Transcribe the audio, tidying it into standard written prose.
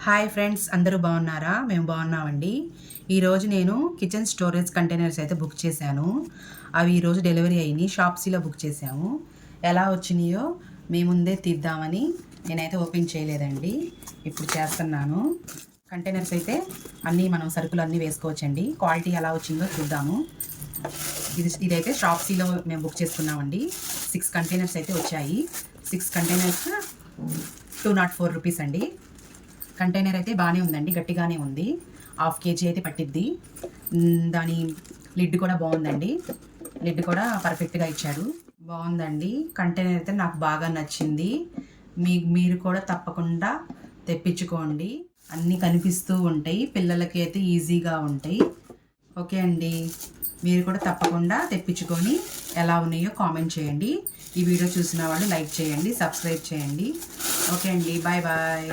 Hi friends, అందరూ బాగున్నారా? మేము బాగున్నామండి. ఈరోజు నేను కిచెన్ స్టోరేజ్ కంటైనర్స్ అయితే బుక్ చేశాను. అవి ఈరోజు డెలివరీ అయినాయి. షాప్సీలో బుక్ చేశాము. ఎలా వచ్చినాయో మీ ముందే తీద్దామని నేనైతే ఓపెన్ చేయలేదండి. ఇప్పుడు చేస్తున్నాను. కంటైనర్స్ అయితే అన్నీ మనం సరుకులు అన్నీ వేసుకోవచ్చండి. క్వాలిటీ ఎలా వచ్చిందో చూద్దాము. ఇదైతే షాప్సీలో మేము బుక్ చేసుకున్నామండి. 6 కంటైనర్స్ అయితే వచ్చాయి. 6 కంటైనర్స్ 204 రూపీస్ అండి. కంటైనర్ అయితే బాగానే ఉందండి, గట్టిగానే ఉంది. 1/2 kg అయితే పట్టిద్ది. దాని లిడ్ కూడా బాగుందండి. లిడ్ కూడా పర్ఫెక్ట్గా ఇచ్చాడు. బాగుందండి. కంటైనర్ అయితే నాకు బాగా నచ్చింది. మీరు కూడా తప్పకుండా తెప్పించుకోండి. అన్నీ కనిపిస్తూ ఉంటాయి, పిల్లలకి అయితే ఈజీగా ఉంటాయి. ఓకే అండి, మీరు కూడా తప్పకుండా తెప్పించుకొని ఎలా ఉన్నాయో కామెంట్ చేయండి. ఈ వీడియో చూసిన వాళ్ళు లైక్ చేయండి, సబ్స్క్రైబ్ చేయండి. ఓకే అండి, బాయ్ బాయ్.